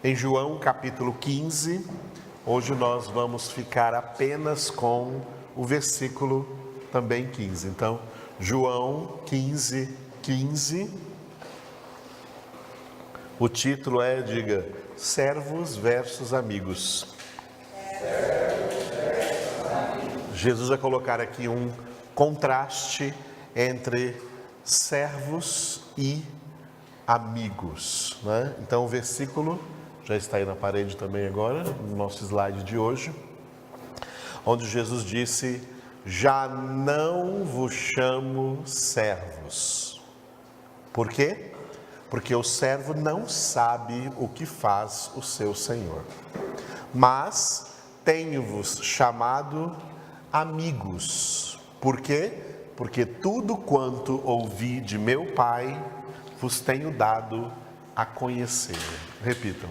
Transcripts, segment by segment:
Em João capítulo 15, hoje nós vamos ficar apenas com o versículo também 15. Então, João 15, 15. O título é, diga, servos versus amigos. Jesus vai colocar aqui um contraste entre servos e amigos, né? Então o versículo já está aí na parede também agora, no nosso slide de hoje, onde Jesus disse: já não vos chamo servos. Por quê? Porque o servo não sabe o que faz o seu senhor. Mas tenho-vos chamado amigos. Por quê? Porque tudo quanto ouvi de meu Pai vos tenho dado a conhecer. Repitam.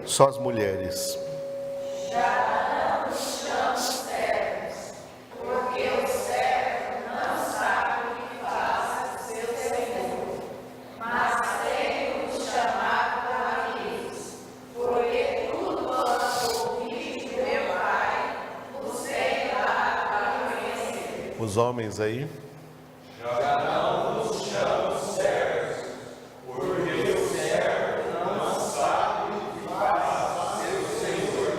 Só as mulheres. Já não chamo servos, porque o servo não sabe o que faz o seu senhor, mas tenho-os chamado amigos, porque tudo quanto ouvi de meu Pai, os tenho dado a conhecer. Os homens aí. Já não vos chamo servos, porque o servo não sabe o que faz seu senhor,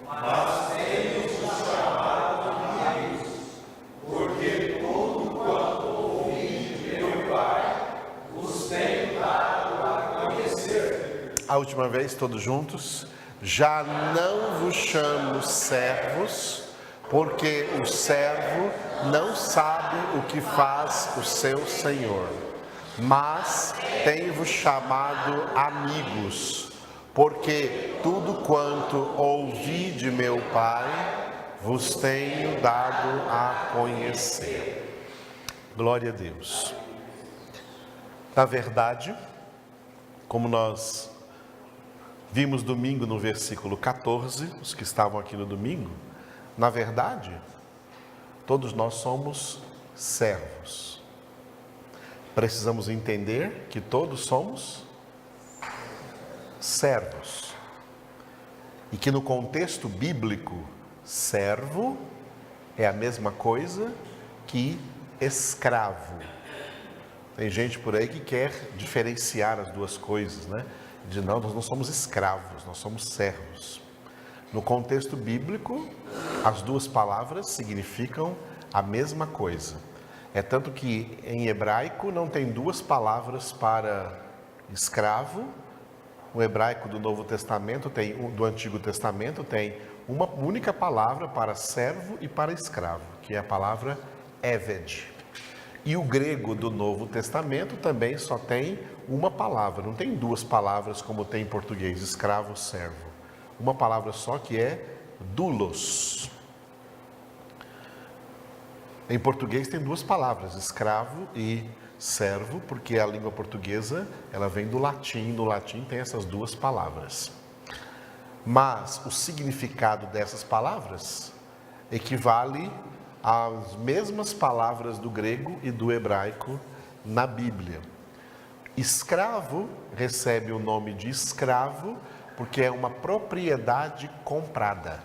mas tenho-os chamado amigos, porque tudo quanto ouvi de meu Pai, vos tenho dado a conhecer. A última vez, todos juntos. Já não vos chamo servos, porque o servo não sabe o que faz o seu senhor. Mas tenho-vos chamado amigos, porque tudo quanto ouvi de meu Pai, vos tenho dado a conhecer. Glória a Deus. Na verdade, como nós vimos domingo no versículo 14, os que estavam aqui no domingo, na verdade, todos nós somos servos. Precisamos entender que todos somos servos. E que no contexto bíblico, servo é a mesma coisa que escravo. Tem gente por aí que quer diferenciar as duas coisas, né? Diz, não, nós não somos escravos, nós somos servos. No contexto bíblico, as duas palavras significam a mesma coisa. É tanto que em hebraico não tem duas palavras para escravo. O hebraico do Novo Testamento do Antigo Testamento tem uma única palavra para servo e para escravo, que é a palavra eved. E o grego do Novo Testamento também só tem uma palavra, não tem duas palavras como tem em português, escravo, servo. Uma palavra só, que é doulos. Em português tem duas palavras, escravo e servo, porque a língua portuguesa ela vem do latim, no latim tem essas duas palavras. Mas o significado dessas palavras equivale às mesmas palavras do grego e do hebraico na Bíblia. Escravo recebe o nome de escravo porque é uma propriedade comprada.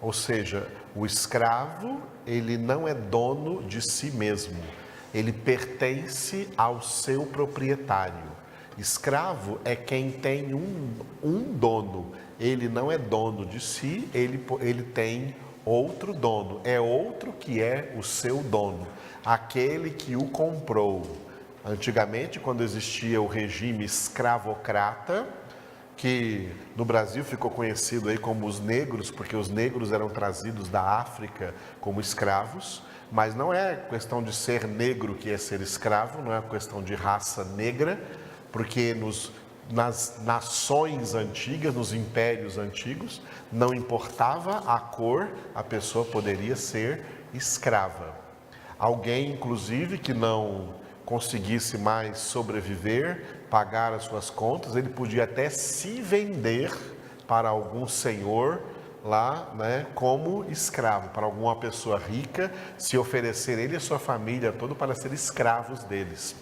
Ou seja, o escravo, ele não é dono de si mesmo, ele pertence ao seu proprietário. Escravo é quem tem um dono, ele não é dono de si, ele tem outro dono, é outro que é o seu dono, aquele que o comprou. Antigamente, quando existia o regime escravocrata, que no Brasil ficou conhecido aí como os negros, porque os negros eram trazidos da África como escravos, mas não é questão de ser negro que é ser escravo, não é questão de raça negra, porque nas nações antigas, nos impérios antigos, não importava a cor, a pessoa poderia ser escrava. Alguém, inclusive, que não conseguisse mais sobreviver, pagar as suas contas, ele podia até se vender para algum senhor lá, né, como escravo, para alguma pessoa rica, se oferecer ele e a sua família toda para ser escravos deles,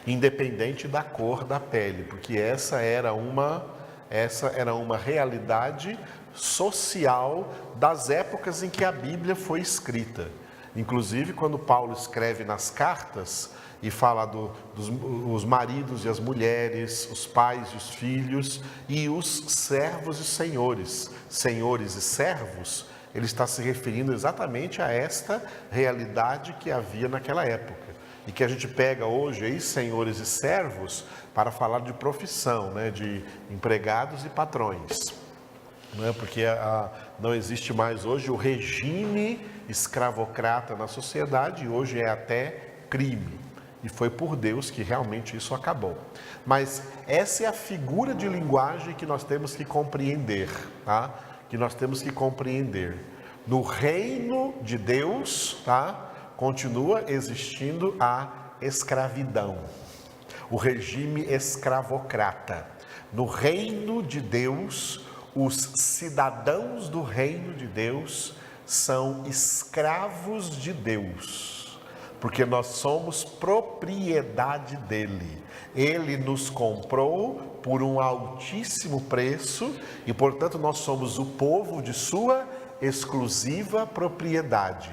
independente da cor da pele, porque essa era uma realidade social das épocas em que a Bíblia foi escrita. Inclusive, quando Paulo escreve nas cartas e fala dos maridos e as mulheres, os pais e os filhos, e os servos e senhores, senhores e servos, ele está se referindo exatamente a esta realidade que havia naquela época. E que a gente pega hoje aí, senhores e servos, para falar de profissão, né, de empregados e patrões. Né, porque não existe mais hoje o regime escravocrata na sociedade, e hoje é até crime. E foi por Deus que realmente isso acabou. Mas essa é a figura de linguagem que nós temos que compreender, tá? Que nós temos que compreender. No reino de Deus, tá? Continua existindo a escravidão, o regime escravocrata. No reino de Deus, os cidadãos do reino de Deus são escravos de Deus, porque nós somos propriedade dele. Ele nos comprou por um altíssimo preço e, portanto, nós somos o povo de sua exclusiva propriedade.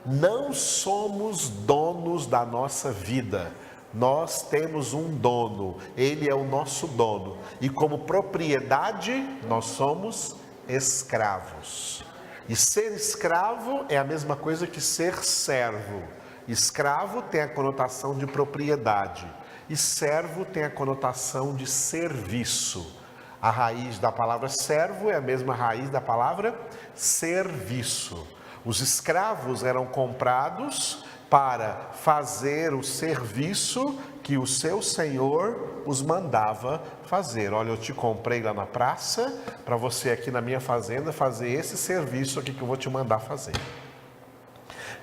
Não somos donos da nossa vida, nós temos um dono, ele é o nosso dono, e como propriedade nós somos escravos. E ser escravo é a mesma coisa que ser servo. Escravo tem a conotação de propriedade e servo tem a conotação de serviço. A raiz da palavra servo é a mesma raiz da palavra serviço. Os escravos eram comprados para fazer o serviço que o seu senhor os mandava fazer. Olha, eu te comprei lá na praça para você aqui na minha fazenda fazer esse serviço aqui que eu vou te mandar fazer.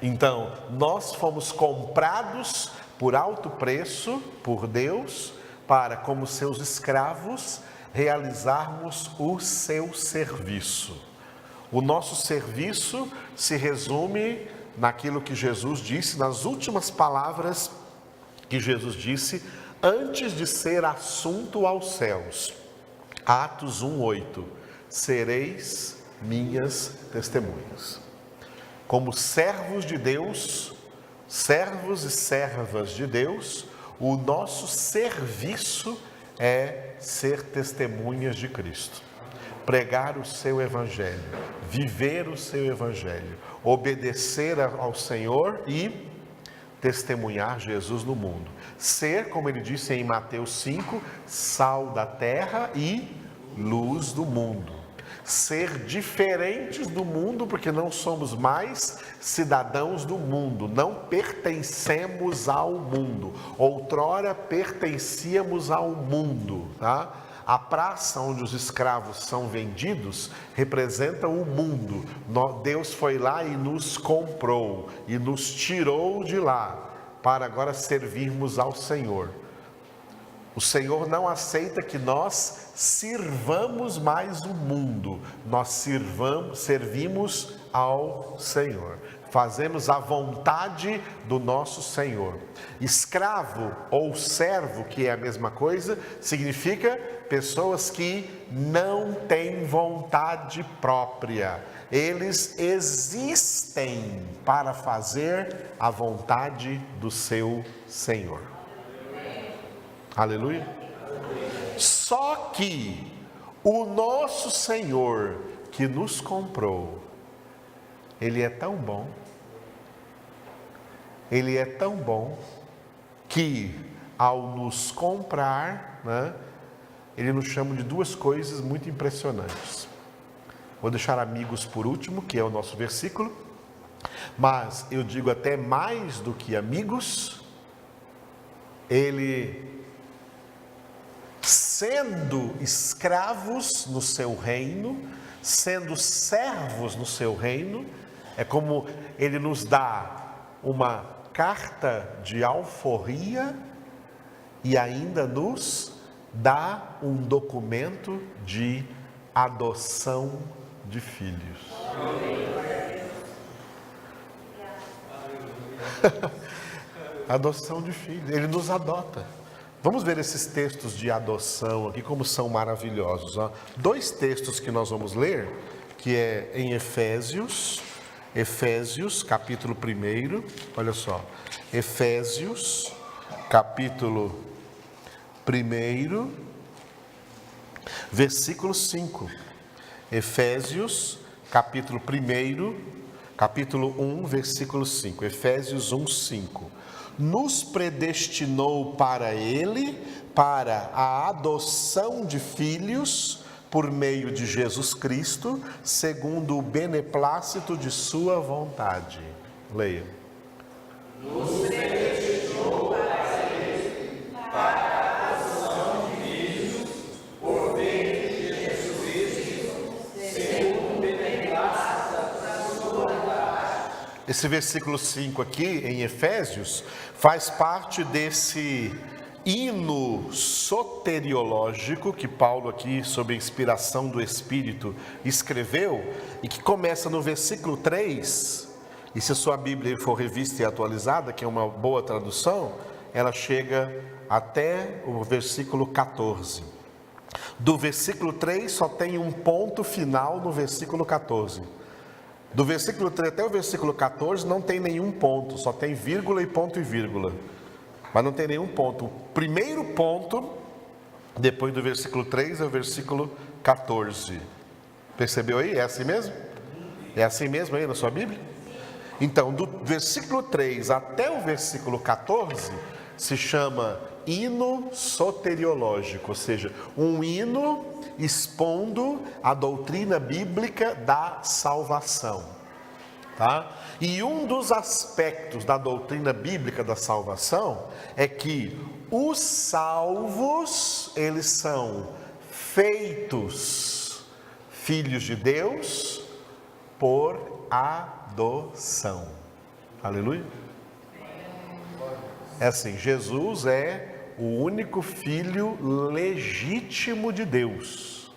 Então, nós fomos comprados por alto preço por Deus para, como seus escravos, realizarmos o seu serviço. O nosso serviço se resume naquilo que Jesus disse, nas últimas palavras que Jesus disse antes de ser assunto aos céus. Atos 1:8. Sereis minhas testemunhas. Como servos de Deus, servos e servas de Deus, o nosso serviço é ser testemunhas de Cristo. Pregar o seu evangelho, viver o seu evangelho, obedecer ao Senhor e testemunhar Jesus no mundo. Ser, como ele disse em Mateus 5, sal da terra e luz do mundo. Ser diferentes do mundo, porque não somos mais cidadãos do mundo, não pertencemos ao mundo. Outrora pertencíamos ao mundo, tá? A praça onde os escravos são vendidos representa o mundo. Deus foi lá e nos comprou e nos tirou de lá para agora servirmos ao Senhor. O Senhor não aceita que nós sirvamos mais o mundo, nós servimos ao Senhor. Fazemos a vontade do nosso Senhor. Escravo ou servo, que é a mesma coisa, significa pessoas que não têm vontade própria. Eles existem para fazer a vontade do seu Senhor. Aleluia. Só que o nosso Senhor que nos comprou, Ele é tão bom, Ele é tão bom, que ao nos comprar, né, Ele nos chama de duas coisas muito impressionantes. Vou deixar amigos por último, que é o nosso versículo, mas eu digo até mais do que amigos, Ele, sendo escravos no seu reino, sendo servos no seu reino, é como Ele nos dá uma carta de alforria e ainda nos dá um documento de adoção de filhos. Adoção de filhos, ele nos adota. Vamos ver esses textos de adoção aqui, como são maravilhosos. Ó. 2 textos que nós vamos ler, que é em Efésios, capítulo 1, olha só. Efésios, capítulo 1, versículo 5. Efésios, capítulo 1, versículo 5. Efésios 1, 5. Nos predestinou para Ele, para a adoção de filhos, por meio de Jesus Cristo, segundo o beneplácito de sua vontade. Leia. Nos predestinou para Ele, para a adoção de filhos, por meio de Jesus Cristo, segundo o beneplácito da sua vontade. Esse versículo 5 aqui, em Efésios, faz parte desse hino soteriológico que Paulo aqui, sob a inspiração do Espírito, escreveu e que começa no versículo 3, e se a sua Bíblia for revista e atualizada, que é uma boa tradução, ela chega até o versículo 14. Do versículo 3 só tem um ponto final no versículo 14. Do versículo 3 até o versículo 14 não tem nenhum ponto, só tem vírgula e ponto e vírgula. Mas não tem nenhum ponto. O primeiro ponto, depois do versículo 3, é o versículo 14. Percebeu aí? É assim mesmo? É assim mesmo aí na sua Bíblia? Então, do versículo 3 até o versículo 14, se chama hino soteriológico, ou seja, um hino expondo a doutrina bíblica da salvação. Tá? E um dos aspectos da doutrina bíblica da salvação é que os salvos, eles são feitos filhos de Deus por adoção. Aleluia. É assim, Jesus é o único filho legítimo de Deus.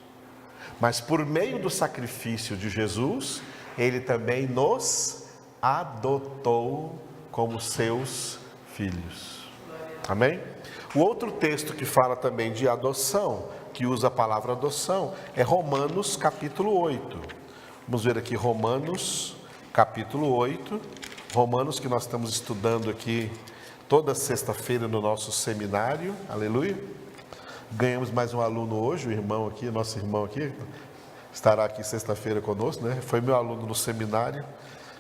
Mas por meio do sacrifício de Jesus, Ele também nos adotou como seus filhos. Amém? O outro texto que fala também de adoção, que usa a palavra adoção, é Romanos capítulo 8. Vamos ver aqui Romanos capítulo 8. Romanos que nós estamos estudando aqui toda sexta-feira no nosso seminário. Aleluia. Ganhamos mais um aluno hoje, o irmão aqui, nosso irmão aqui, estará aqui sexta-feira conosco, né? Foi meu aluno no seminário,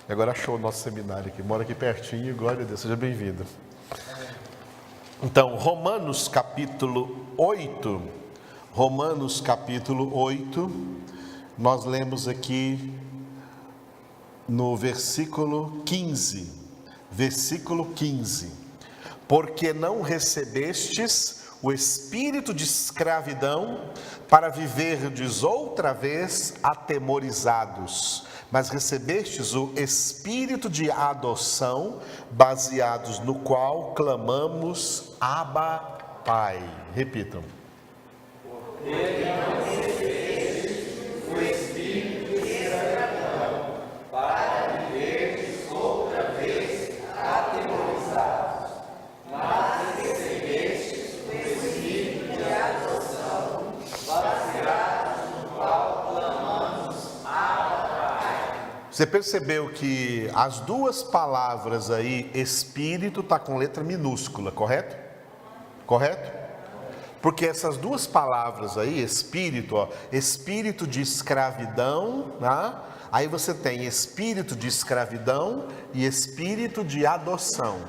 e agora achou o nosso seminário aqui, mora aqui pertinho, glória a Deus, seja bem-vindo. Então, Romanos capítulo 8, nós lemos aqui no versículo 15, porque não recebestes o espírito de escravidão para viverdes outra vez atemorizados, mas recebestes o espírito de adoção, baseados no qual clamamos Abba, Pai. Repitam. Porque não recebestes o espírito de escravidão para viverdes outra vez atemorizados, mas recebestes o espírito de adoção, baseado no qual clamamos Abba, Pai. Você percebeu que as duas palavras aí, espírito, está com letra minúscula, correto? Correto? Porque essas duas palavras aí, espírito, ó, espírito de escravidão, né? Aí você tem espírito de escravidão e espírito de adoção.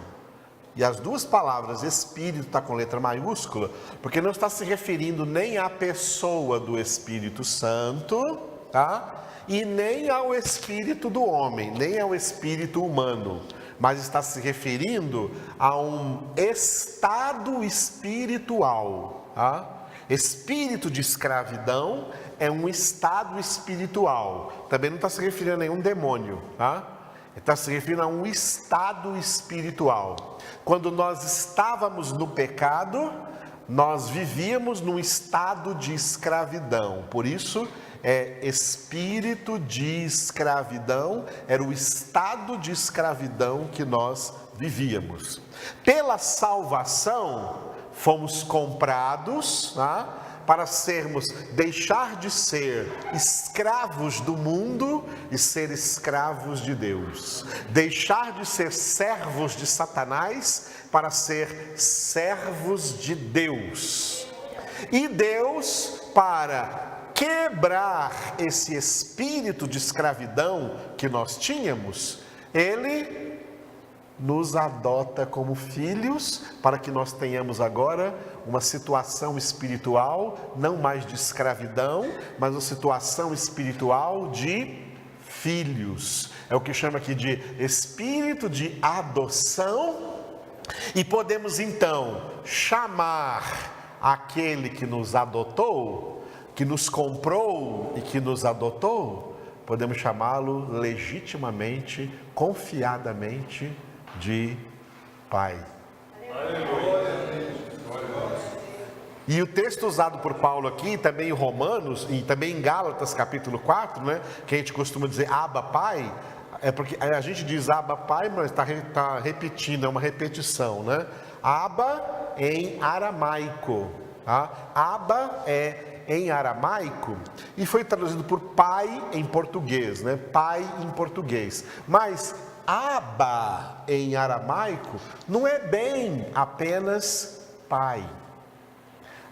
E as duas palavras, espírito está com letra maiúscula, porque não está se referindo nem à pessoa do Espírito Santo, tá? E nem ao espírito do homem, nem ao espírito humano, mas está se referindo a um estado espiritual. Tá? Espírito de escravidão é um estado espiritual, também não está se referindo a nenhum demônio. Tá? Está se referindo a um estado espiritual. Quando nós estávamos no pecado, nós vivíamos num estado de escravidão. Por isso, espírito de escravidão, era o estado de escravidão que nós vivíamos. Pela salvação, fomos comprados, tá? Para deixar de ser escravos do mundo e ser escravos de Deus. Deixar de ser servos de Satanás para ser servos de Deus. E Deus, para quebrar esse espírito de escravidão que nós tínhamos, Ele nos adota como filhos, para que nós tenhamos agora uma situação espiritual, não mais de escravidão, mas uma situação espiritual de filhos. É o que chama aqui de espírito de adoção, e podemos então chamar aquele que nos adotou, que nos comprou e que nos adotou, podemos chamá-lo legitimamente, confiadamente, de Pai. E o texto usado por Paulo aqui, também em Romanos, e também em Gálatas capítulo 4, né, que a gente costuma dizer Abba Pai, é porque a gente diz Abba Pai, mas está repetindo, é uma repetição, né? Abba em aramaico, tá? Abba em aramaico e foi traduzido por pai em português, né? Pai em português, mas Abba em aramaico não é bem apenas pai.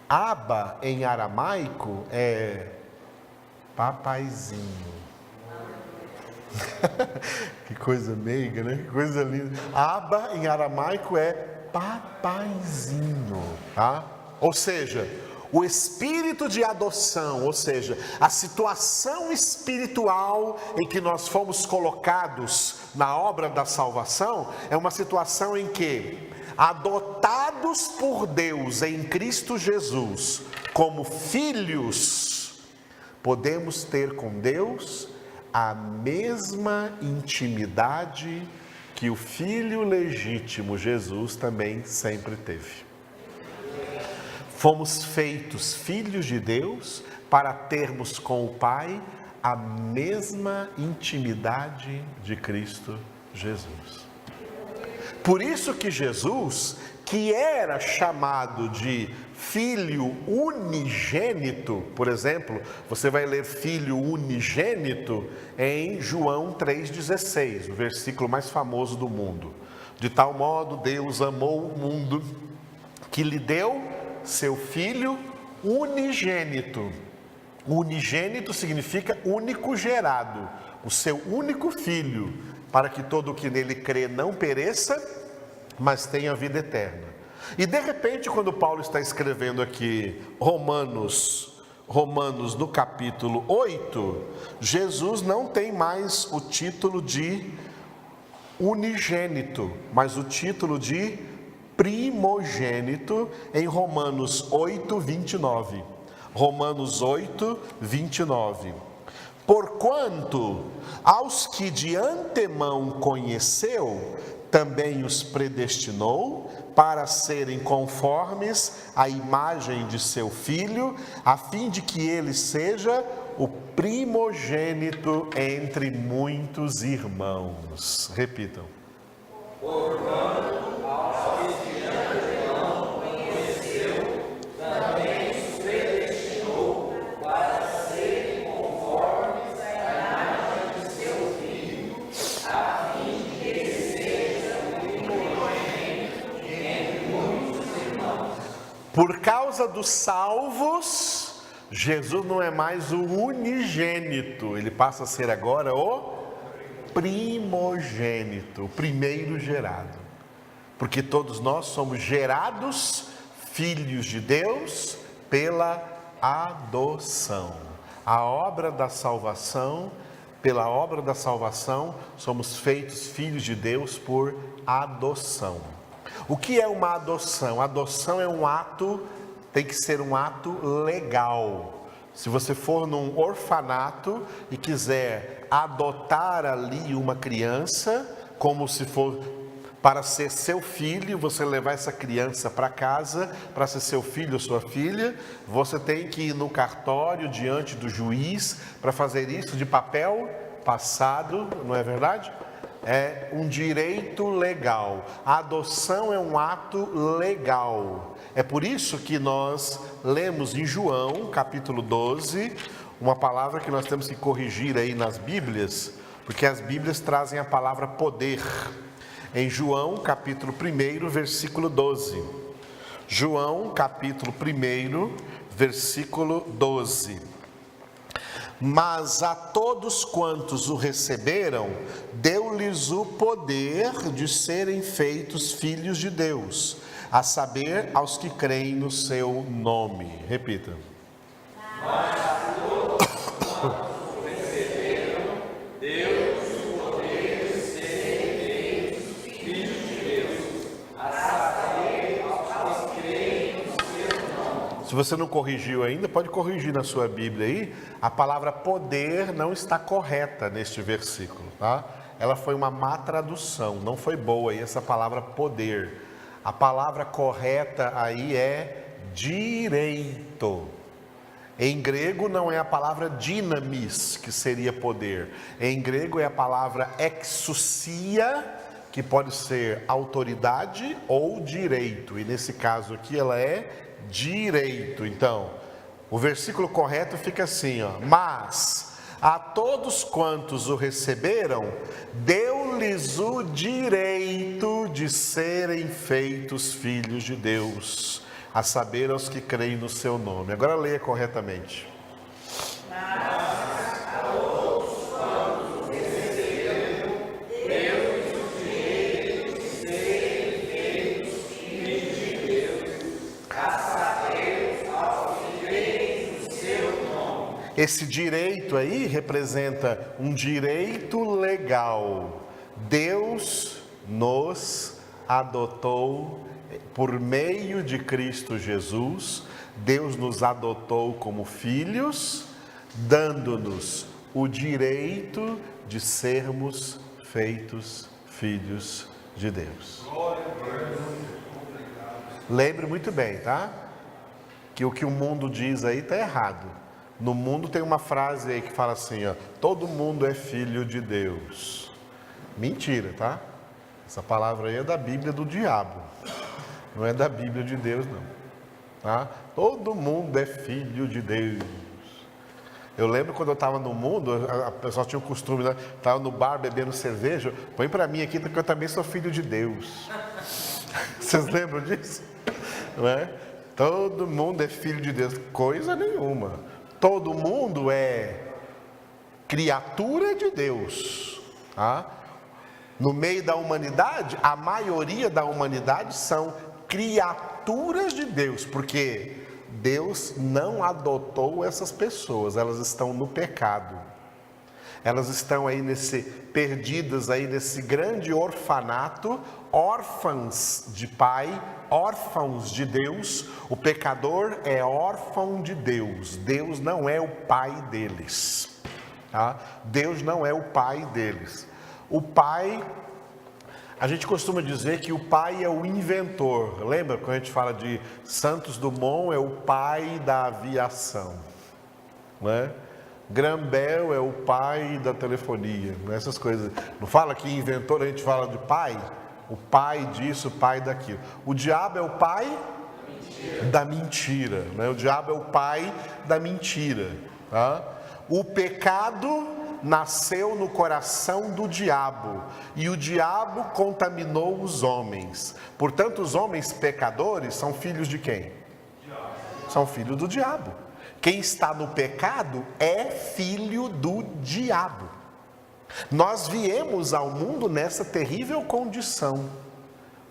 Abba em aramaico é papaizinho. Que coisa meiga, né? Que coisa linda. Abba em aramaico é papaizinho, tá? Ou seja, o espírito de adoção, ou seja, a situação espiritual em que nós fomos colocados na obra da salvação, é uma situação em que, adotados por Deus em Cristo Jesus, como filhos, podemos ter com Deus a mesma intimidade que o Filho legítimo Jesus também sempre teve. Fomos feitos filhos de Deus para termos com o Pai a mesma intimidade de Cristo Jesus. Por isso que Jesus, que era chamado de filho unigênito, por exemplo, você vai ler filho unigênito em João 3,16, o versículo mais famoso do mundo. De tal modo Deus amou o mundo que lhe deu seu filho unigênito. Unigênito significa único gerado, o seu único filho, para que todo o que nele crê não pereça, mas tenha vida eterna. E de repente, quando Paulo está escrevendo aqui Romanos no capítulo 8, Jesus não tem mais o título de unigênito, mas o título de primogênito em Romanos 8, 29. Romanos 8, 29. Porquanto aos que de antemão conheceu, também os predestinou para serem conformes à imagem de seu Filho, a fim de que ele seja o primogênito entre muitos irmãos. Repitam. Porquanto aos que de antemão conheceu, também os predestinou para serem conformes à imagem de seu Filho, a fim de que ele seja o primogênito entre muitos irmãos. Por causa dos salvos, Jesus não é mais o unigênito, ele passa a ser agora o primogênito, o primeiro gerado. Porque todos nós somos gerados filhos de Deus pela adoção. A obra da salvação, pela obra da salvação, somos feitos filhos de Deus por adoção. O que é uma adoção? Adoção é um ato, tem que ser um ato legal. Se você for num orfanato e quiser adotar ali uma criança, como se for para ser seu filho, você levar essa criança para casa, para ser seu filho ou sua filha, você tem que ir no cartório diante do juiz para fazer isso de papel passado, não é verdade? É um direito legal. A adoção é um ato legal. É por isso que nós lemos em João, capítulo 12, uma palavra que nós temos que corrigir aí nas Bíblias, porque as Bíblias trazem a palavra poder. Em João, capítulo 1, versículo 12. João, capítulo 1, versículo 12. Mas a todos quantos o receberam, deu-lhes o poder de serem feitos filhos de Deus, a saber, aos que creem no seu nome. Repita. Mas a todos quantos o receberam, deu-lhes o poder de serem feitos filhos de Deus, a saber, aos que creem no seu nome. Se você não corrigiu ainda, pode corrigir na sua Bíblia aí. A palavra poder não está correta neste versículo, tá? Ela foi uma má tradução, não foi boa aí essa palavra poder. A palavra correta aí é direito. Em grego não é a palavra dynamis, que seria poder. Em grego é a palavra exousia, que pode ser autoridade ou direito. E nesse caso aqui ela é direito. Então, o versículo correto fica assim, ó. Mas a todos quantos o receberam, deu-lhes o direito de serem feitos filhos de Deus, a saber, aos que creem no seu nome. Agora leia corretamente. Esse direito aí representa um direito legal. Deus nos adotou por meio de Cristo Jesus. Deus nos adotou como filhos, dando-nos o direito de sermos feitos filhos de Deus. Lembre muito bem, tá? Que o que o mundo diz aí está errado. No mundo tem uma frase aí que fala assim, ó, todo mundo é filho de Deus. Mentira, tá? Essa palavra aí é da Bíblia do diabo. Não é da Bíblia de Deus, não. Tá? Todo mundo é filho de Deus. Eu lembro quando eu estava no mundo, a pessoa tinha o costume, né? Estava no bar bebendo cerveja, põe para mim aqui porque eu também sou filho de Deus. Vocês lembram disso? Não é? Todo mundo é filho de Deus. Coisa nenhuma. Todo mundo é criatura de Deus. Tá? No meio da humanidade, a maioria da humanidade são criaturas de Deus, porque Deus não adotou essas pessoas, elas estão no pecado. Elas estão aí perdidas aí nesse grande orfanato, órfãs de pai, órfãos de Deus. O pecador é órfão de Deus. Deus não é o pai deles. Tá? Deus não é o pai deles. O pai, a gente costuma dizer que o pai é o inventor. Lembra quando a gente fala de Santos Dumont é o pai da aviação, não é? Graham Bell é o pai da telefonia, essas coisas. Não fala que inventor, a gente fala de pai, o pai disso, o pai daquilo. O diabo é o pai da mentira, né? O diabo é o pai da mentira. Tá? O pecado nasceu no coração do diabo e o diabo contaminou os homens. Portanto, os homens pecadores são filhos de quem? São filhos do diabo. Quem está no pecado é filho do diabo. Nós viemos ao mundo nessa terrível condição,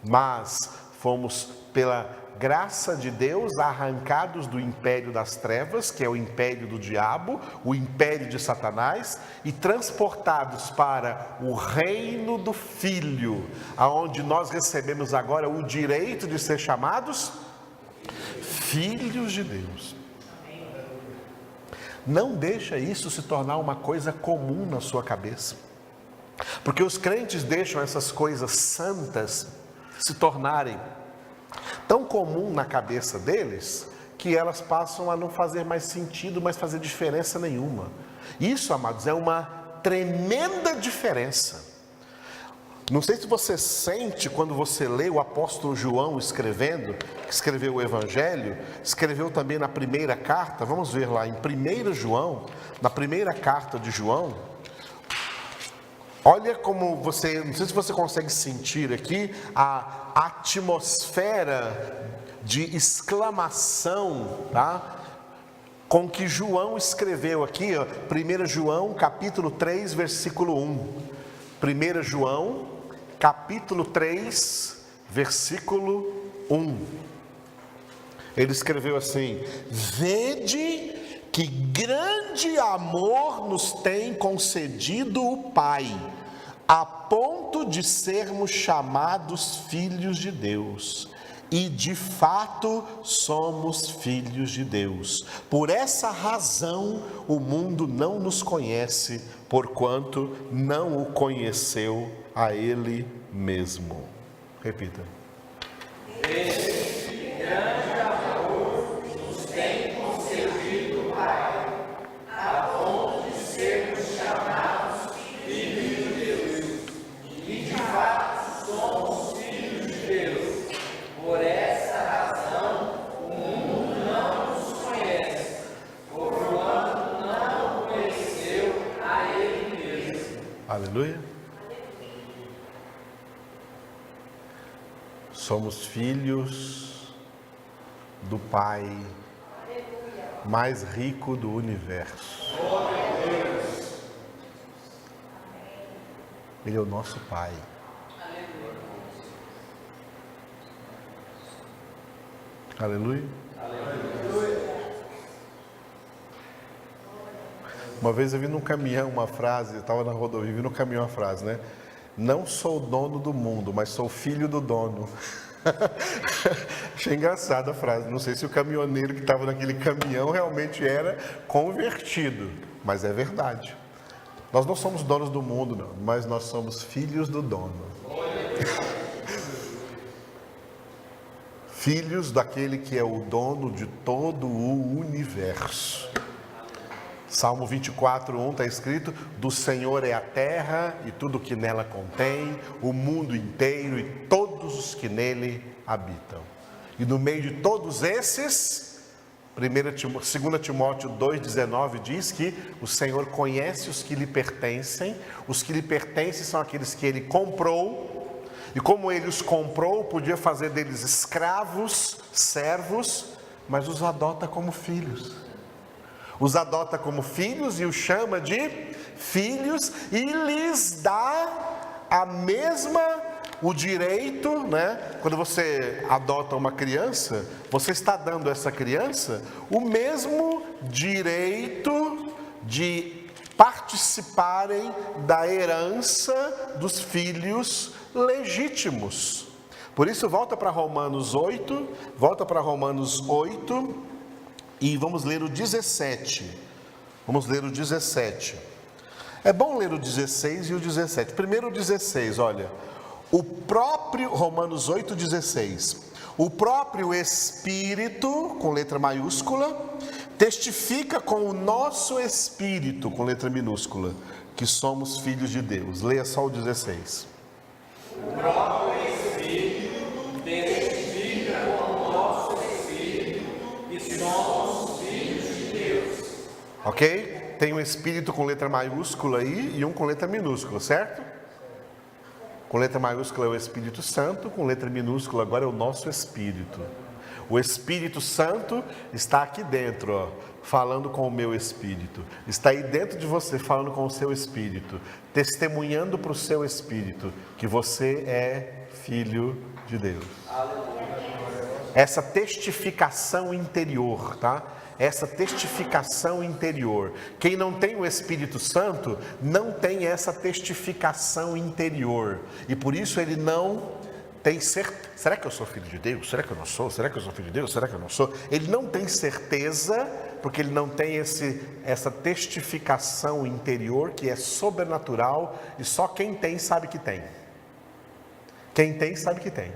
mas fomos, pela graça de Deus, arrancados do império das trevas, que é o império do diabo, o império de Satanás, e transportados para o reino do Filho, aonde nós recebemos agora o direito de ser chamados filhos de Deus. Não deixa isso se tornar uma coisa comum na sua cabeça. Porque os crentes deixam essas coisas santas se tornarem tão comum na cabeça deles, que elas passam a não fazer mais sentido, mas fazer diferença nenhuma. Isso, amados, é uma tremenda diferença. Não sei se você sente quando você lê o apóstolo João escrevendo, que escreveu o Evangelho, escreveu também na primeira carta, vamos ver lá em 1 João, na primeira carta de João. Olha como você, não sei se você consegue sentir aqui a atmosfera de exclamação, tá? Com que João escreveu aqui, ó, 1 João capítulo 3, versículo 1. 1 João capítulo 3, versículo 1. Ele escreveu assim: vede que grande amor nos tem concedido o Pai, a ponto de sermos chamados filhos de Deus. E de fato somos filhos de Deus. Por essa razão o mundo não nos conhece, porquanto não o conheceu a Ele mesmo. Repita. Esse grande amor nos tem concedido o Pai, a ponto de sermos chamados filhos de Deus. E de fato somos filhos de Deus. Por essa razão o mundo não nos conhece, porquanto não conheceu a Ele mesmo. Aleluia. Somos filhos do Pai mais rico do universo. Ele é o nosso Pai. Aleluia. Uma vez eu vi num caminhão uma frase, eu estava na rodovia, vi no caminhão uma frase, né? Não sou dono do mundo, mas sou filho do dono. Achei engraçada a frase. Não sei se o caminhoneiro que estava naquele caminhão realmente era convertido, mas é verdade. Nós não somos donos do mundo, não, mas nós somos filhos do dono. Filhos daquele que é o dono de todo o universo. Salmo 24:1 está escrito: do Senhor é a terra e tudo que nela contém, o mundo inteiro e todos os que nele habitam. E no meio de todos esses, 2 Timóteo 2,19 diz que o Senhor conhece os que lhe pertencem. Os que lhe pertencem são aqueles que ele comprou, e como ele os comprou, podia fazer deles escravos, servos, mas os adota como filhos. Os adota como filhos e os chama de filhos e lhes dá o direito, né? Quando você adota uma criança, você está dando a essa criança o mesmo direito de participarem da herança dos filhos legítimos. Por isso, volta para Romanos 8, e vamos ler o 17. Vamos ler o 17. É bom ler o 16 e o 17. Primeiro o 16, olha. O próprio, Romanos 8, 16. O próprio Espírito, com letra maiúscula, testifica com o nosso Espírito, com letra minúscula, que somos filhos de Deus. Leia só o 16. O próprio Espírito testifica com o nosso Espírito que somos filhos de Deus. Ok? Tem um Espírito com letra maiúscula aí e um com letra minúscula, certo? Com letra maiúscula é o Espírito Santo, com letra minúscula agora é o nosso Espírito. O Espírito Santo está aqui dentro, ó, falando com o meu Espírito. Está aí dentro de você, falando com o seu Espírito, testemunhando para o seu Espírito que você é filho de Deus. Essa testificação interior, tá? Essa testificação interior. Quem não tem o Espírito Santo não tem essa testificação interior. E por isso ele não tem certeza. Será que eu sou filho de Deus? Será que eu não sou? Será que eu sou filho de Deus? Será que eu não sou? Ele não tem certeza Porque ele não tem essa testificação interior que é sobrenatural e só quem tem sabe que tem. Quem tem sabe que tem.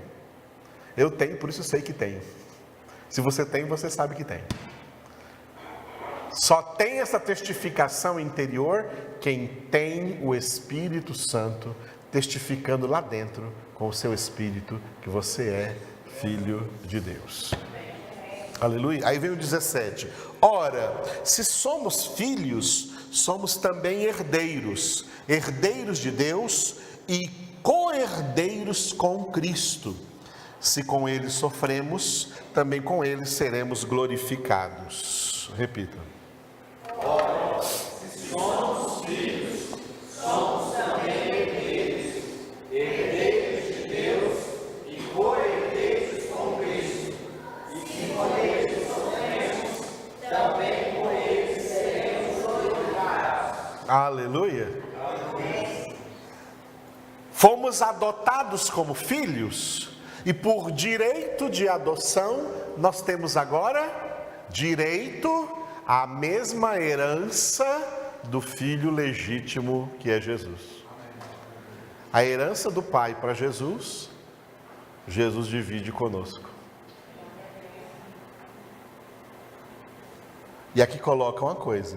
Eu tenho, por isso eu sei que tenho. Se você tem, você sabe que tem. Só tem essa testificação interior quem tem o Espírito Santo testificando lá dentro com o seu espírito que você é filho de Deus. Aleluia. Aí vem o 17. Ora, se somos filhos, somos também herdeiros, herdeiros de Deus e co-herdeiros com Cristo. Se com Ele sofremos, também com Ele seremos glorificados. Repita. Ora, se somos filhos, somos também herdeiros, herdeiros de Deus e co-herdeiros com Cristo. E se com Ele sofremos, também com Ele seremos glorificados. Aleluia. Fomos adotados como filhos e por direito de adoção nós temos agora direito à mesma herança do filho legítimo que é Jesus. A herança do Pai para Jesus, Jesus divide conosco. E aqui coloca uma coisa: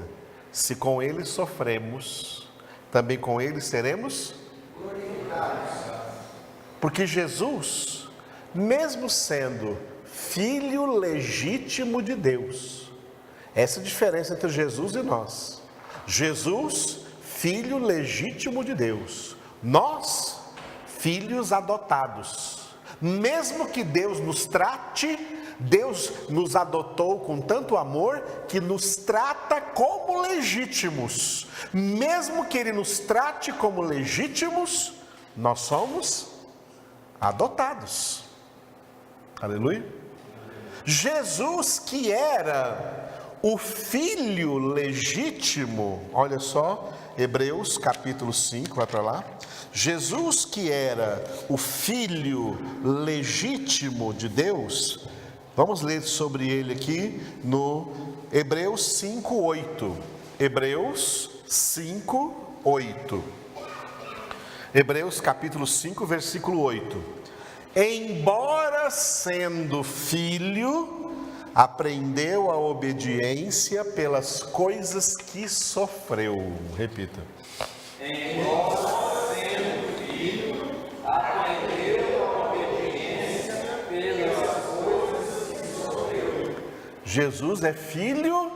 se com Ele sofremos, também com Ele seremos glorificados. Porque Jesus, mesmo sendo filho legítimo de Deus, essa é a diferença entre Jesus e nós. Jesus, filho legítimo de Deus. Nós, filhos adotados. Mesmo que Deus nos trate, Deus nos adotou com tanto amor que nos trata como legítimos. Mesmo que Ele nos trate como legítimos, nós somos adotados. Aleluia. Jesus, que era o filho legítimo, olha só, Hebreus capítulo 5, vai para lá. Jesus, que era o filho legítimo de Deus, vamos ler sobre ele aqui no Hebreus 5:8. Hebreus 5:8. Hebreus capítulo 5, versículo 8. Embora sendo filho, aprendeu a obediência pelas coisas que sofreu. Repita. Embora sendo filho, aprendeu a obediência pelas coisas que sofreu. Jesus é filho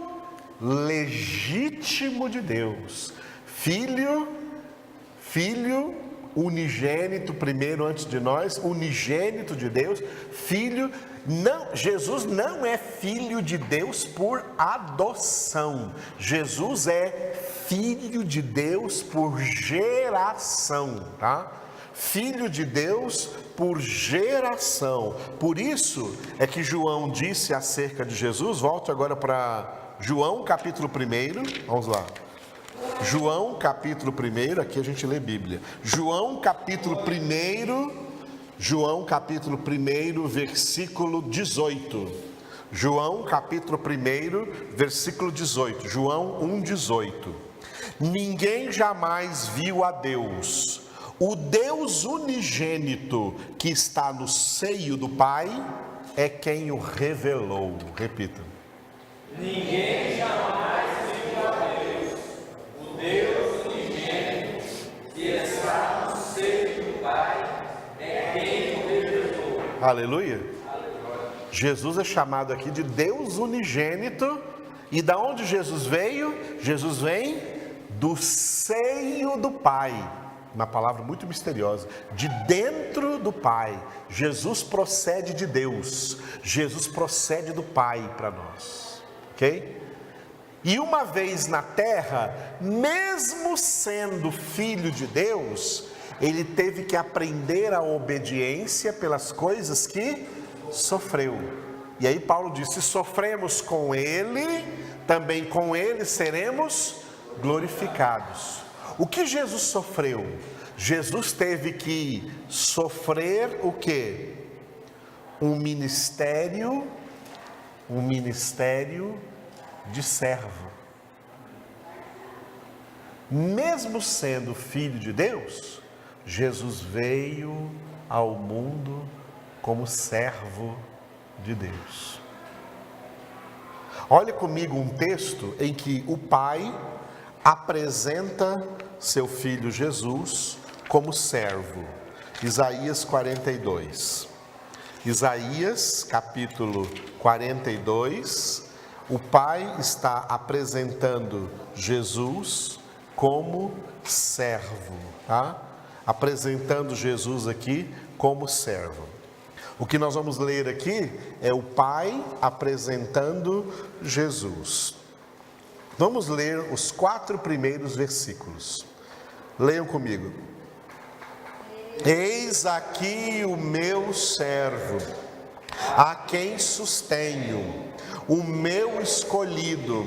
legítimo de Deus. Filho unigênito primeiro antes de nós, unigênito de Deus, filho. Não, Jesus não é filho de Deus por adoção. Jesus é filho de Deus por geração, tá? Filho de Deus por geração. Por isso é que João disse acerca de Jesus, volte agora para João capítulo 1, vamos lá. João capítulo 1, aqui a gente lê Bíblia. João capítulo 1, versículo 18. João capítulo 1, versículo 18. João 1:18. Ninguém jamais viu a Deus. O Deus unigênito que está no seio do Pai é quem o revelou. Repita. Ninguém jamais viu a Deus. O Deus unigênito que está no seio do Pai é quem o revelou. Aleluia. Jesus é chamado aqui de Deus unigênito. E da onde Jesus veio? Jesus vem do seio do Pai. Uma palavra muito misteriosa. De dentro do Pai. Jesus procede de Deus. Jesus procede do Pai para nós. Ok? E uma vez na terra, mesmo sendo filho de Deus, ele teve que aprender a obediência pelas coisas que sofreu. E aí Paulo diz: se sofremos com ele, também com ele seremos glorificados. O que Jesus sofreu? Jesus teve que sofrer o quê? Um ministério de servo. Mesmo sendo filho de Deus, Jesus veio ao mundo como servo de Deus. Olhe comigo um texto em que o Pai apresenta seu filho Jesus como servo. Isaías 42. Isaías capítulo 42, o Pai está apresentando Jesus como servo, tá? Apresentando Jesus aqui como servo. O que nós vamos ler aqui é o Pai apresentando Jesus. Vamos ler os 4 primeiros versículos. Leiam comigo. Eis aqui o meu servo, a quem sustenho, o meu escolhido,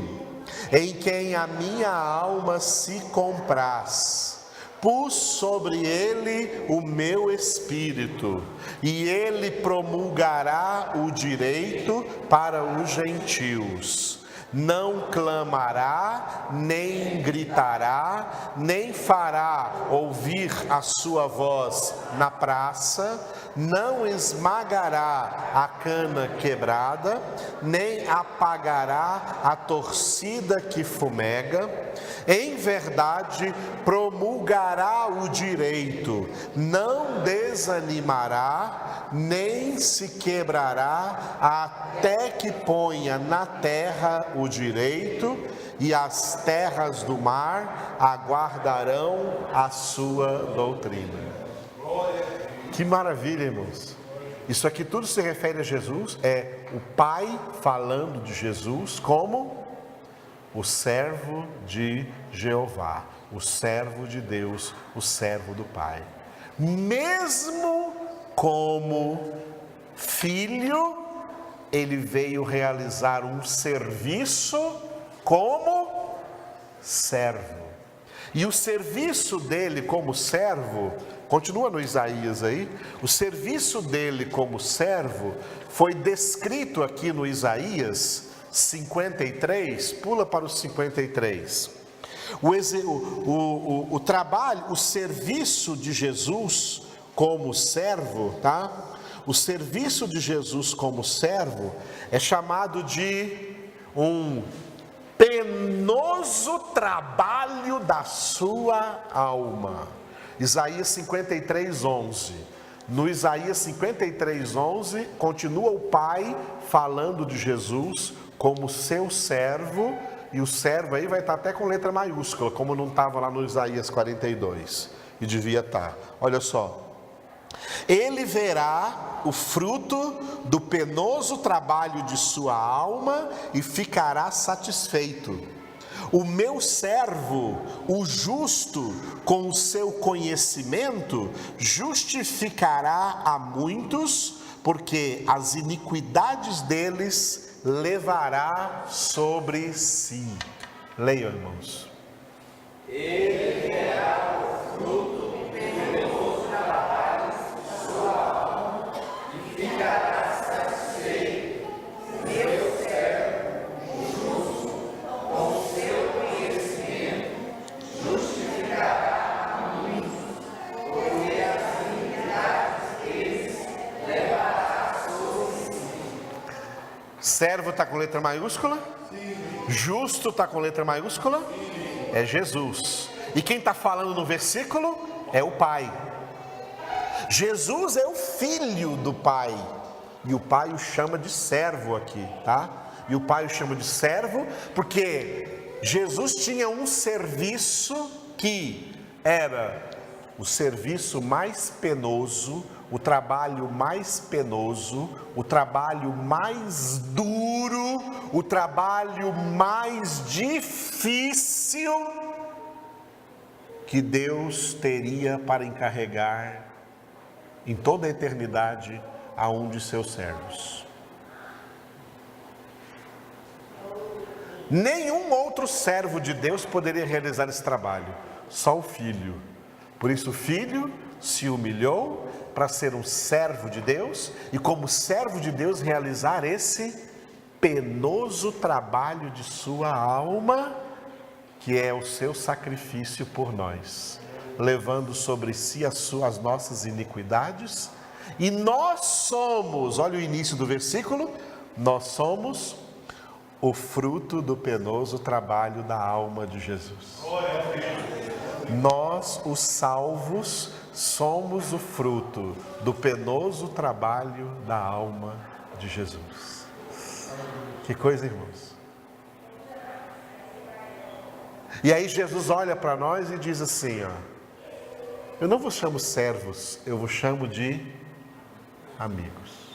em quem a minha alma se compraz. Pus sobre ele o meu espírito, e ele promulgará o direito para os gentios. Não clamará, nem gritará, nem fará ouvir a sua voz na praça, não esmagará a cana quebrada, nem apagará a torcida que fumega. Em verdade, promulgará o direito, não desanimará, nem se quebrará, até que ponha na terra o direito, e as terras do mar aguardarão a sua doutrina. Que maravilha, irmãos! Isso aqui tudo se refere a Jesus, é o Pai falando de Jesus como o servo de Jeová, o servo de Deus, o servo do Pai. Mesmo como filho, ele veio realizar um serviço como servo. E o serviço dele como servo, continua no Isaías aí, o serviço dele como servo foi descrito aqui no Isaías 53, pula para o 53. O trabalho, o serviço de Jesus como servo, tá? O serviço de Jesus como servo é chamado de um penoso trabalho da sua alma. Isaías 53, 11. No Isaías 53, 11, continua o Pai falando de Jesus como seu servo, e o servo aí vai estar até com letra maiúscula, como não estava lá no Isaías 42, e devia estar. Olha só. Ele verá o fruto do penoso trabalho de sua alma e ficará satisfeito. O meu servo, o justo, com o seu conhecimento, justificará a muitos, porque as iniquidades deles levará sobre si. Leiam, irmãos. Ele verá o fruto do penoso trabalho de sua alma e ficará satisfeito. Meu servo justo, com o seu conhecimento, justificará a muitos, porque as iniquidades deles levará sobre si. Servo está com letra maiúscula? Sim. Justo está com letra maiúscula? Sim. É Jesus. E quem está falando no versículo é o Pai. Jesus é o filho do Pai, e o Pai o chama de servo aqui, tá? E o Pai o chama de servo porque Jesus tinha um serviço que era o serviço mais penoso, o trabalho mais penoso, o trabalho mais duro, o trabalho mais difícil que Deus teria para encarregar em toda a eternidade a um de seus servos. Nenhum outro servo de Deus poderia realizar esse trabalho, só o Filho. Por isso o Filho se humilhou para ser um servo de Deus e, como servo de Deus, realizar esse penoso trabalho de sua alma, que é o seu sacrifício por nós, levando sobre si as nossas iniquidades, e nós somos, olha o início do versículo, nós somos o fruto do penoso trabalho da alma de Jesus. Nós, os salvos, somos o fruto do penoso trabalho da alma de Jesus. Que coisa, irmãos. E aí Jesus olha para nós e diz assim, ó, eu não vos chamo servos, eu vos chamo de amigos.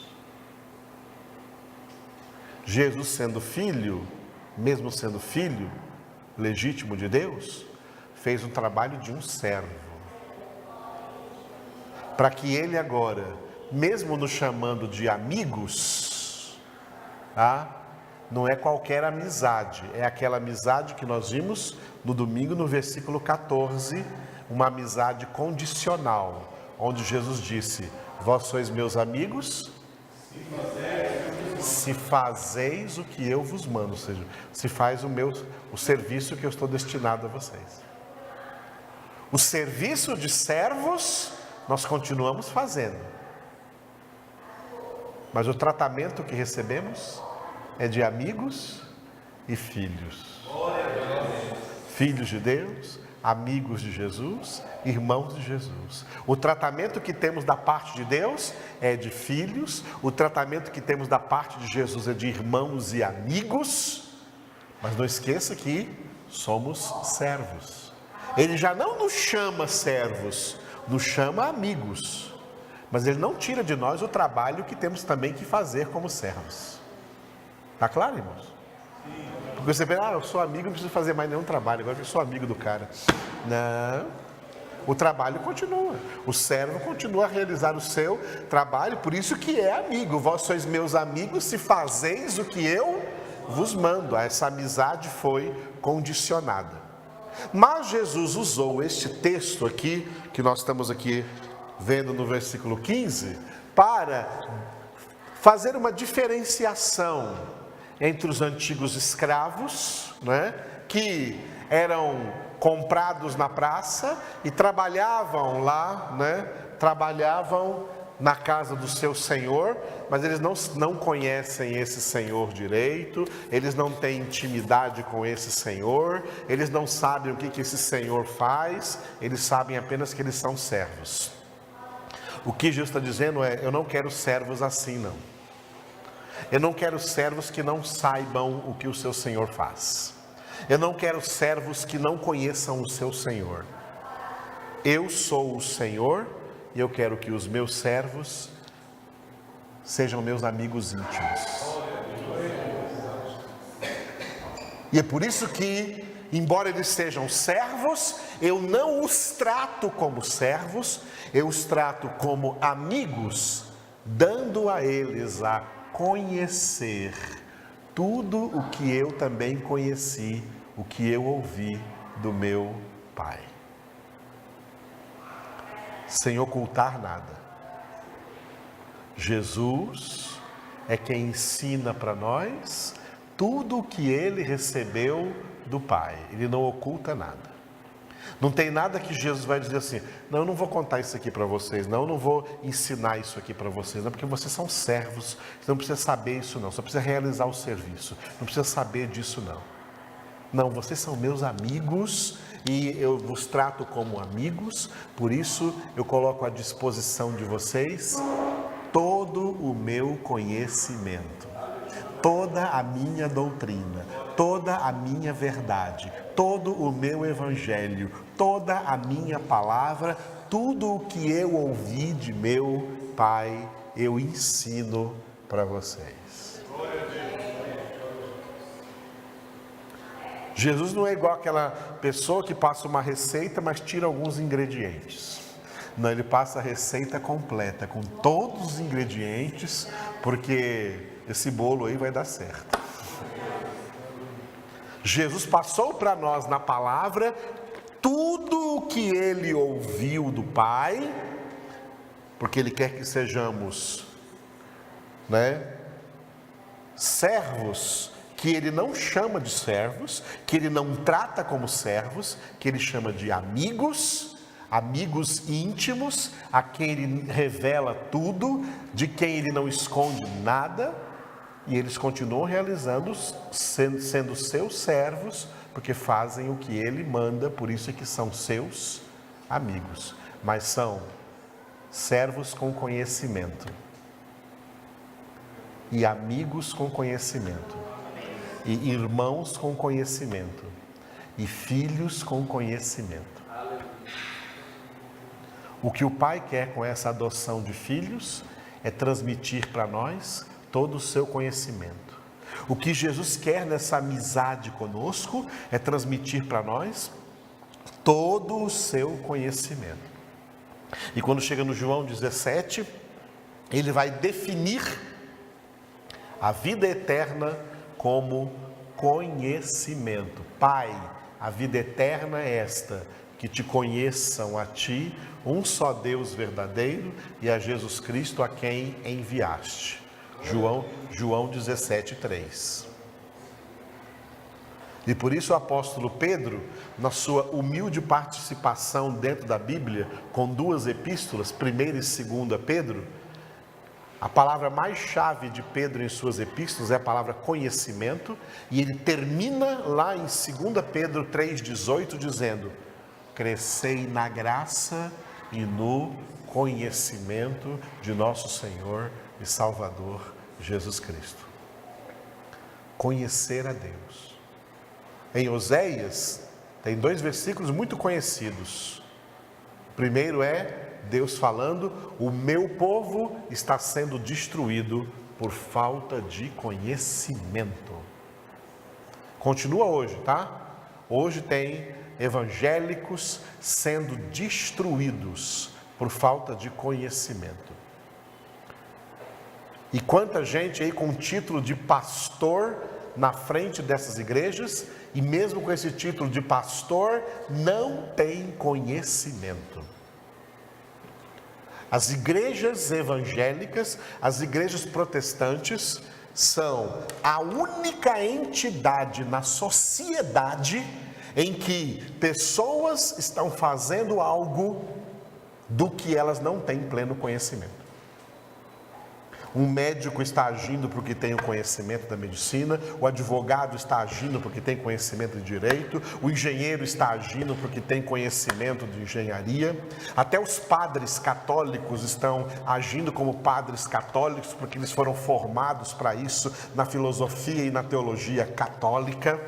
Jesus sendo filho, mesmo sendo filho legítimo de Deus, fez um trabalho de um servo. Para que ele agora, mesmo nos chamando de amigos, não é qualquer amizade, é aquela amizade que nós vimos no domingo no versículo 14, uma amizade condicional, onde Jesus disse, vós sois meus amigos, se fazeis o que eu vos mando, ou seja, se faz o serviço que eu estou destinado a vocês. O serviço de servos nós continuamos fazendo, mas o tratamento que recebemos é de amigos e filhos. Filhos de Deus, amigos de Jesus, irmãos de Jesus. O tratamento que temos da parte de Deus é de filhos, o tratamento que temos da parte de Jesus é de irmãos e amigos, mas não esqueça que somos servos. Ele já não nos chama servos, nos chama amigos, mas ele não tira de nós o trabalho que temos também que fazer como servos. Está claro, irmãos? Porque você pensa, eu sou amigo, não preciso fazer mais nenhum trabalho, agora eu sou amigo do cara. Não, o trabalho continua, o servo continua a realizar o seu trabalho, por isso que é amigo. Vós sois meus amigos se fazeis o que eu vos mando. Essa amizade foi condicionada. Mas Jesus usou este texto aqui, que nós estamos aqui vendo no versículo 15, para fazer uma diferenciação entre os antigos escravos, que eram comprados na praça e trabalhavam lá, trabalhavam na casa do seu senhor, mas eles não conhecem esse senhor direito, eles não têm intimidade com esse senhor, eles não sabem o que esse senhor faz, eles sabem apenas que eles são servos. O que Jesus está dizendo é, eu não quero servos assim, não. Eu não quero servos que não saibam o que o seu senhor faz. Eu não quero servos que não conheçam o seu senhor. Eu sou o Senhor e eu quero que os meus servos sejam meus amigos íntimos. E é por isso que, embora eles sejam servos, eu não os trato como servos, eu os trato como amigos, dando a eles a conhecer tudo o que eu também conheci, o que eu ouvi do meu Pai. Sem ocultar nada. Jesus é quem ensina para nós tudo o que ele recebeu do Pai. Ele não oculta nada. Não tem nada que Jesus vai dizer assim, não, eu não vou contar isso aqui para vocês, não, eu não vou ensinar isso aqui para vocês, não, porque vocês são servos, você não precisa saber isso não, só precisa realizar o serviço, não precisa saber disso não. Não, vocês são meus amigos e eu vos trato como amigos, por isso eu coloco à disposição de vocês todo o meu conhecimento, toda a minha doutrina, toda a minha verdade, todo o meu evangelho, toda a minha palavra, tudo o que eu ouvi de meu Pai, eu ensino para vocês. Jesus não é igual aquela pessoa que passa uma receita, mas tira alguns ingredientes. Não, ele passa a receita completa, com todos os ingredientes, porque esse bolo aí vai dar certo. Jesus passou para nós na palavra tudo o que ele ouviu do Pai, porque ele quer que sejamos, servos que ele não chama de servos, que ele não trata como servos, que ele chama de amigos, amigos íntimos, a quem ele revela tudo, de quem ele não esconde nada, e eles continuam realizando, sendo seus servos, porque fazem o que ele manda, por isso é que são seus amigos, mas são servos com conhecimento, e amigos com conhecimento, e irmãos com conhecimento, e filhos com conhecimento. O que o Pai quer com essa adoção de filhos é transmitir para nós todo o seu conhecimento. O que Jesus quer nessa amizade conosco é transmitir para nós todo o seu conhecimento. E quando chega no João 17, ele vai definir a vida eterna como conhecimento. Pai, a vida eterna é esta, que te conheçam a ti, um só Deus verdadeiro, e a Jesus Cristo a quem enviaste. João 17:3. E por isso o apóstolo Pedro, na sua humilde participação dentro da Bíblia, com 2 epístolas, 1ª e 2ª Pedro, a palavra mais chave de Pedro em suas epístolas é a palavra conhecimento, e ele termina lá em 2 Pedro 3,18 dizendo: crescei na graça e no conhecimento de nosso Senhor e Salvador Jesus Cristo. Conhecer a Deus. Em Oséias, tem 2 versículos muito conhecidos. O primeiro é Deus falando: o meu povo está sendo destruído por falta de conhecimento. Continua hoje, tá? Hoje tem evangélicos sendo destruídos por falta de conhecimento. E quanta gente aí com título de pastor na frente dessas igrejas, e mesmo com esse título de pastor, não tem conhecimento. As igrejas evangélicas, as igrejas protestantes, são a única entidade na sociedade em que pessoas estão fazendo algo do que elas não têm pleno conhecimento. Um médico está agindo porque tem o conhecimento da medicina, o advogado está agindo porque tem conhecimento de direito, o engenheiro está agindo porque tem conhecimento de engenharia, até os padres católicos estão agindo como padres católicos porque eles foram formados para isso na filosofia e na teologia católica.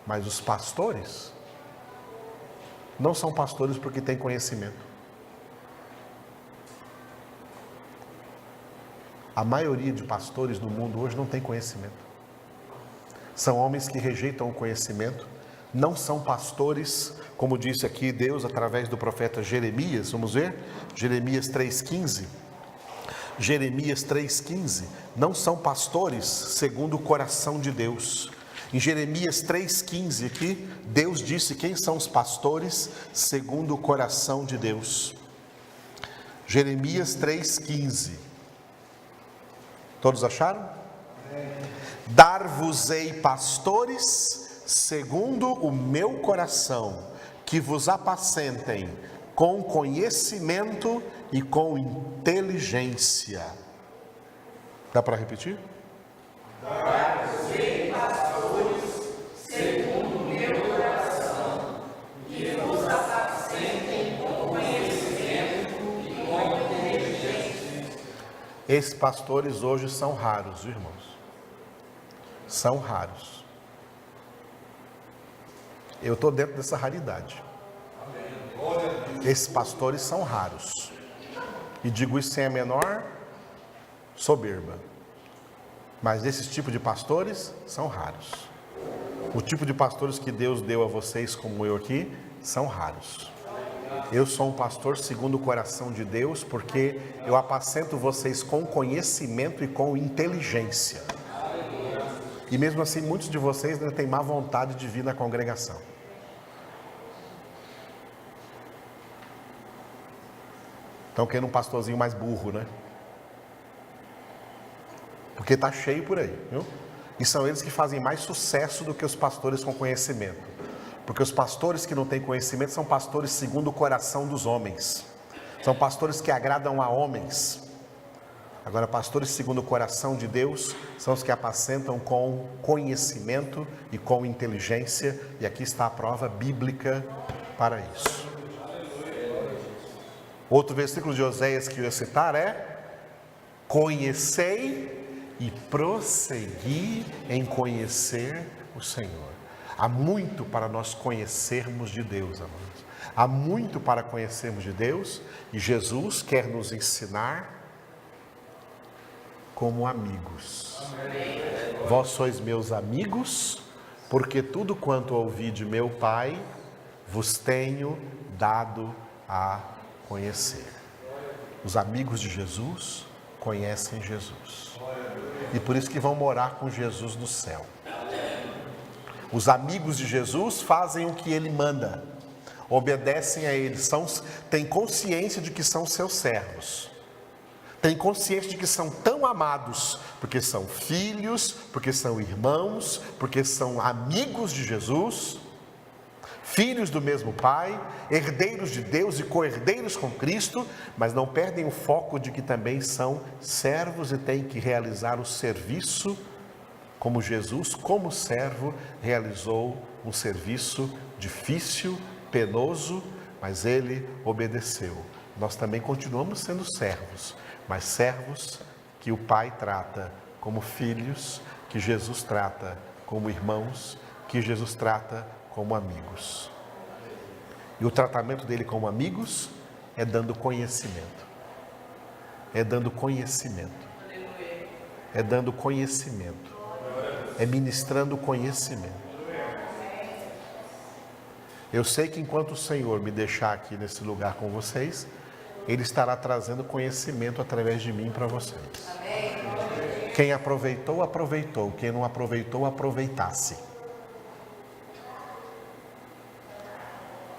Mas os pastores não são pastores porque têm conhecimento. A maioria de pastores no mundo hoje não tem conhecimento. São homens que rejeitam o conhecimento, não são pastores, como disse aqui Deus através do profeta Jeremias. Vamos ver? Jeremias 3,15. Jeremias 3,15. Não são pastores segundo o coração de Deus. Em Jeremias 3,15 aqui, Deus disse quem são os pastores segundo o coração de Deus. Jeremias 3,15. Todos acharam? Dar-vos-ei pastores segundo o meu coração, que vos apacentem com conhecimento e com inteligência. Dá para repetir? Dar-vos-ei pastores segundo o meu coração, que vos apacentem com conhecimento e com inteligência. Esses pastores hoje são raros, irmãos. São raros. Eu estou dentro dessa raridade. Esses pastores são raros. E digo isso sem a menor soberba. Mas esses tipos de pastores são raros. O tipo de pastores que Deus deu a vocês, como eu aqui, são raros. Eu sou um pastor segundo o coração de Deus, porque eu apacento vocês com conhecimento e com inteligência. E mesmo assim, muitos de vocês ainda têm má vontade de vir na congregação. Estão querendo um pastorzinho mais burro, né? Porque está cheio por aí, viu? E são eles que fazem mais sucesso do que os pastores com conhecimento. Porque os pastores que não têm conhecimento são pastores segundo o coração dos homens. São pastores que agradam a homens. Agora, pastores segundo o coração de Deus são os que apacentam com conhecimento e com inteligência. E aqui está a prova bíblica para isso. Outro versículo de Oséias que eu ia citar é: conhecei e prossegui em conhecer o Senhor. Há muito para nós conhecermos de Deus, amados. Há muito para conhecermos de Deus, e Jesus quer nos ensinar como amigos. Amém. Vós sois meus amigos, porque tudo quanto ouvi de meu Pai vos tenho dado a conhecer. Os amigos de Jesus conhecem Jesus. E por isso que vão morar com Jesus no céu. Os amigos de Jesus fazem o que Ele manda, obedecem a Ele, têm consciência de que são seus servos. Têm consciência de que são tão amados, porque são filhos, porque são irmãos, porque são amigos de Jesus, filhos do mesmo Pai, herdeiros de Deus e co-herdeiros com Cristo, mas não perdem o foco de que também são servos e têm que realizar o serviço como Jesus, como servo, realizou um serviço difícil, penoso, mas Ele obedeceu. Nós também continuamos sendo servos, mas servos que o Pai trata como filhos, que Jesus trata como irmãos, que Jesus trata como amigos. E o tratamento dele como amigos é dando conhecimento. É dando conhecimento. É dando conhecimento. É ministrando conhecimento. Eu sei que enquanto o Senhor me deixar aqui nesse lugar com vocês, Ele estará trazendo conhecimento através de mim para vocês. Quem aproveitou, aproveitou. Quem não aproveitou, aproveitasse.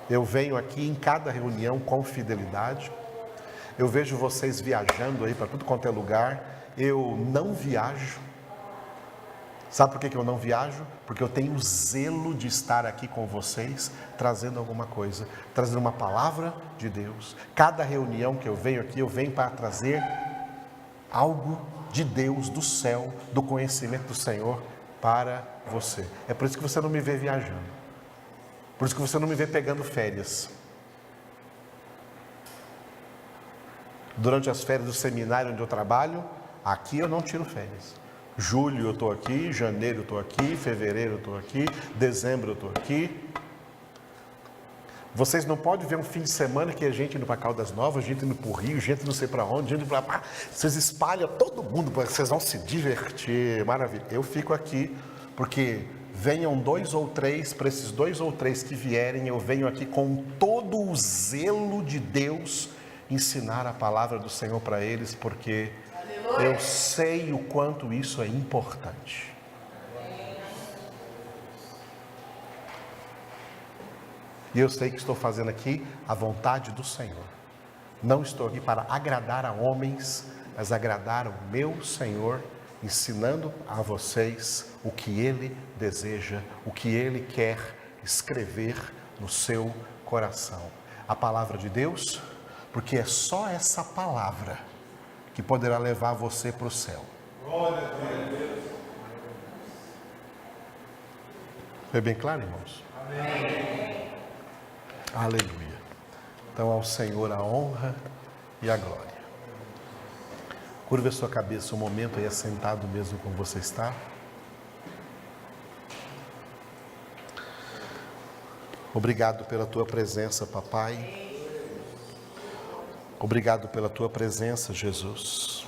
Eu venho aqui em cada reunião com fidelidade. Eu vejo vocês viajando aí para tudo quanto é lugar. Eu não viajo. Sabe por que eu não viajo? Porque eu tenho zelo de estar aqui com vocês, trazendo alguma coisa, trazendo uma palavra de Deus. Cada reunião que eu venho aqui, eu venho para trazer algo de Deus, do céu, do conhecimento do Senhor para você. É por isso que você não me vê viajando. Por isso que você não me vê pegando férias. Durante as férias do seminário onde eu trabalho, aqui eu não tiro férias. Julho eu estou aqui, janeiro eu estou aqui, fevereiro eu estou aqui, dezembro eu estou aqui. Vocês não podem ver um fim de semana que a gente indo para Caldas Novas, gente indo para o Rio, gente não sei para onde, gente para lá. Vocês espalham todo mundo, vocês vão se divertir, maravilha. Eu fico aqui porque venham 2 ou 3, para esses 2 ou 3 que vierem, eu venho aqui com todo o zelo de Deus ensinar a palavra do Senhor para eles, porque eu sei o quanto isso é importante. E eu sei que estou fazendo aqui a vontade do Senhor. Não estou aqui para agradar a homens, mas agradar o meu Senhor, ensinando a vocês o que Ele deseja, o que Ele quer escrever no seu coração. A palavra de Deus, porque é só essa palavra que poderá levar você para o céu. Glória a Deus. Foi bem claro, irmãos? Amém. Aleluia. Então ao Senhor a honra e a glória. Curva a sua cabeça um momento aí, assentado mesmo como você está. Obrigado pela tua presença, papai. Obrigado pela tua presença, Jesus.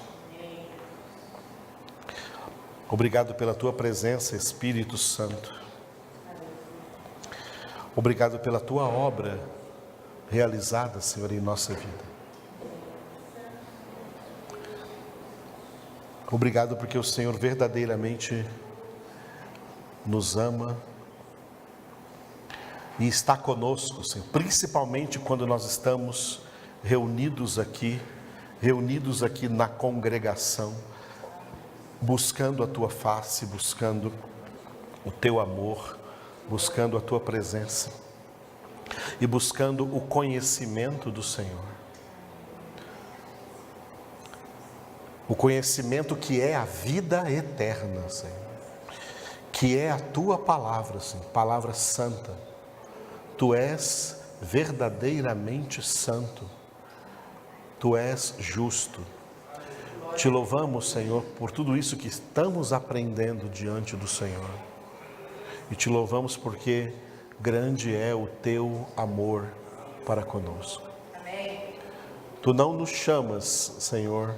Obrigado pela tua presença, Espírito Santo. Obrigado pela tua obra realizada, Senhor, em nossa vida. Obrigado porque o Senhor verdadeiramente nos ama e está conosco, Senhor, principalmente quando nós estamos reunidos aqui na congregação, buscando a tua face, buscando o teu amor, buscando a tua presença e buscando o conhecimento do Senhor. O conhecimento que é a vida eterna, Senhor. Que é a tua palavra, Senhor, palavra santa. Tu és verdadeiramente santo. Tu és justo. Te louvamos, Senhor, por tudo isso que estamos aprendendo diante do Senhor. E te louvamos porque grande é o teu amor para conosco. Amém. Tu não nos chamas, Senhor,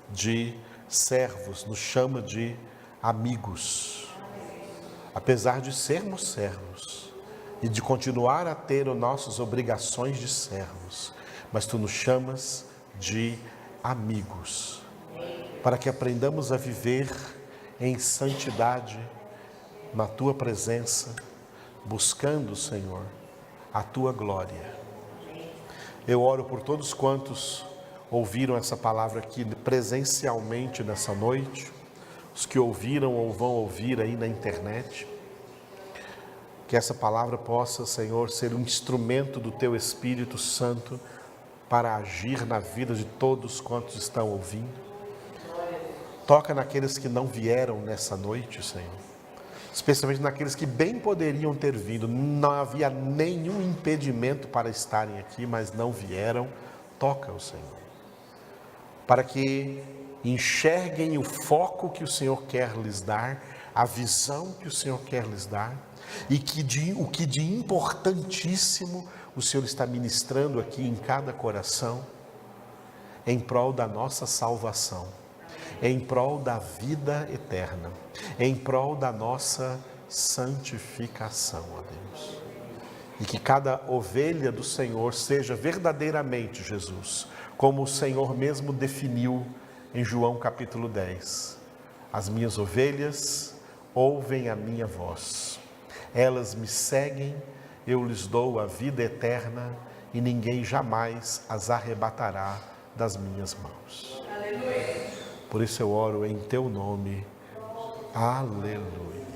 de servos, nos chama de amigos. Apesar de sermos servos e de continuar a ter as nossas obrigações de servos, mas tu nos chamas de amigos, para que aprendamos a viver em santidade na tua presença, buscando, Senhor, a tua glória. Eu oro por todos quantos ouviram essa palavra aqui presencialmente nessa noite, os que ouviram ou vão ouvir aí na internet, que essa palavra possa, Senhor, ser um instrumento do Teu Espírito Santo para agir na vida de todos quantos estão ouvindo. Toca naqueles que não vieram nessa noite, Senhor, especialmente naqueles que bem poderiam ter vindo, não havia nenhum impedimento para estarem aqui, mas não vieram. Toca o Senhor, para que enxerguem o foco que o Senhor quer lhes dar, a visão que o Senhor quer lhes dar, e que o que de importantíssimo o Senhor está ministrando aqui em cada coração, em prol da nossa salvação, em prol da vida eterna, em prol da nossa santificação, ó Deus. E que cada ovelha do Senhor seja verdadeiramente, Jesus, como o Senhor mesmo definiu em João capítulo 10. As minhas ovelhas ouvem a minha voz. Elas me seguem, eu lhes dou a vida eterna e ninguém jamais as arrebatará das minhas mãos. Aleluia. Por isso eu oro em teu nome. Aleluia.